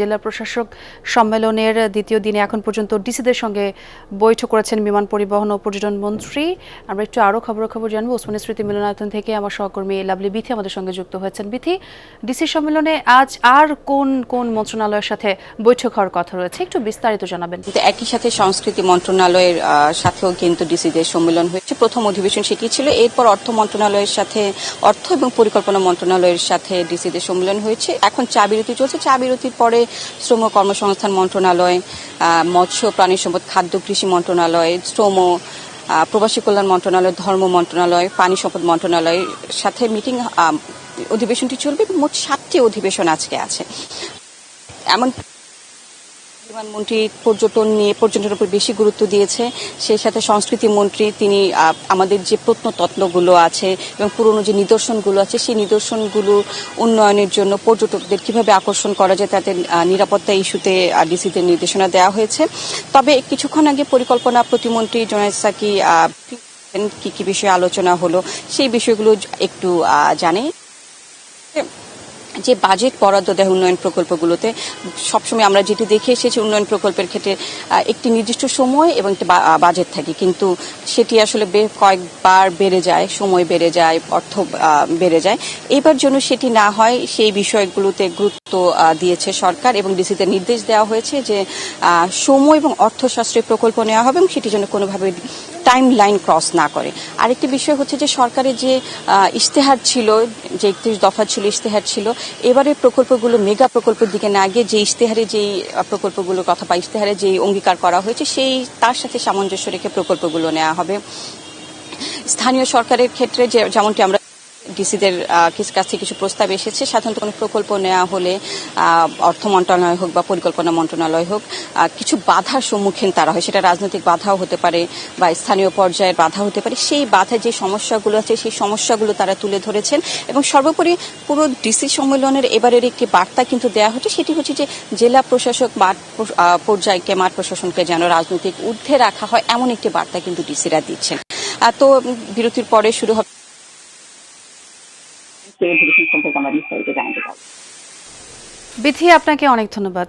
জেলা প্রশাসক সম্মেলনের দ্বিতীয় দিনে এখন পর্যন্ত ডিসিদের সঙ্গে বৈঠক করেছেন বিমান পরিবহন ও পর্যটন মন্ত্রী। আমরা একটু আরও খবরাখবর জানবো ওসমানী স্মৃতি মিলনায়তন থেকে আমার সহকর্মী লাভলি বিথি আমাদের সঙ্গে যুক্ত হয়েছেন। বিথি, ডিসি সম্মেলনে আজ আর কোন কোন মন্ত্রণালয়ের সাথে বৈঠক হওয়ার কথা রয়েছে, একটু বিস্তারিত জানাবেন। একই সাথে সংস্কৃতি মন্ত্রণালয়ের সাথেও কিন্তু ডিসিদের সম্মেলন হয়েছে। প্রথম অধিবেশন সেটি ছিল। এরপর অর্থ মন্ত্রণালয়ের সাথে, অর্থ এবং পরিকল্পনা মন্ত্রণালয়ের সাথে ডিসিদের সম্মেলন হয়েছে। এখন চা বিরতি চলছে। চা বিরতির পরে শ্রম কর্মসংস্থান মন্ত্রণালয়, মৎস্য প্রাণী সম্পদ খাদ্য কৃষি মন্ত্রণালয়, শ্রম প্রবাসী কল্যাণ মন্ত্রণালয়, ধর্ম মন্ত্রণালয়, পানি সম্পদ মন্ত্রণালয়ের সাথে মিটিং অধিবেশনটি চলবে। মোট 7টি অধিবেশন আজকে আছে। এমন প্রধানমন্ত্রী পর্যটনের উপর বেশি গুরুত্ব দিয়েছে। সেই সাথে সংস্কৃতি মন্ত্রী তিনি আমাদের যে প্রত্নতত্ত্বগুলো আছে এবং পুরনো যে নিদর্শনগুলো আছে সেই নিদর্শনগুলো উন্নয়নের জন্য পর্যটকদের কিভাবে আকর্ষণ করা যায় তাদের নিরাপত্তা ইস্যুতে ডিসিদের নির্দেশনা দেওয়া হয়েছে। তবে কিছুক্ষণ আগে পরিকল্পনা প্রতিমন্ত্রী জোনায়েদ সাকি কি কি বিষয়ে আলোচনা হলো সেই বিষয়গুলো একটু জানি। যে বাজেট বরাদ্দ দেয় উন্নয়ন প্রকল্পগুলোতে, সবসময় আমরা যেটি দেখে এসেছি উন্নয়ন প্রকল্পের ক্ষেত্রে একটি নির্দিষ্ট সময় এবং একটি বাজেট থাকে, কিন্তু সেটি আসলে কয়েকবার বেড়ে যায়, সময় বেড়ে যায়, অর্থ বেড়ে যায়। এবার জন্য সেটি না হয় সেই বিষয়গুলোতে গুরুত্ব দিয়েছে সরকার এবং ডিসিতে নির্দেশ দেওয়া হয়েছে যে সময় এবং অর্থ সাশ্রয়ী প্রকল্প নেওয়া হবে এবং সেটি যেন কোনোভাবে টাইম লাইন ক্রস না করে। আরেকটি বিষয় হচ্ছে যে সরকারের যে ইশতেহার ছিল, যে 31 দফা ছিল, ইশতেহার ছিল, এবারের প্রকল্পগুলো মেগা প্রকল্পের দিকে না গিয়ে যে ইশতেহারে যেই প্রকল্পগুলোর কথা বা ইশতেহারে যে অঙ্গীকার করা হয়েছে সেই তার সাথে সামঞ্জস্য রেখে প্রকল্পগুলো নেওয়া হবে। স্থানীয় সরকারের ক্ষেত্রে যেমনটি আমরা ডিসিদের কাছ থেকে কিছু প্রস্তাব এসেছে, সাধারণত কোনো প্রকল্প নেওয়া হলে অর্থ মন্ত্রণালয় হোক বা পরিকল্পনা মন্ত্রণালয় হোক কিছু বাধার সম্মুখীন তারা হয়। সেটা রাজনৈতিক বাধাও হতে পারে বা স্থানীয় পর্যায়ের বাধা হতে পারে। সেই বাধায় যে সমস্যাগুলো আছে সেই সমস্যাগুলো তারা তুলে ধরেছেন এবং সর্বোপরি পুরো ডিসি সম্মেলনের এবারের একটি বার্তা কিন্তু দেওয়া হচ্ছে। সেটি হচ্ছে যে জেলা প্রশাসক মাঠ পর্যায়কে, মাঠ প্রশাসনকে যেন রাজনৈতিক ঊর্ধ্বে রাখা হয়, এমন একটি বার্তা কিন্তু ডিসিরা দিচ্ছেন। তো বিরতির পরে শুরু হবে বিথি, আপনাকে অনেক ধন্যবাদ।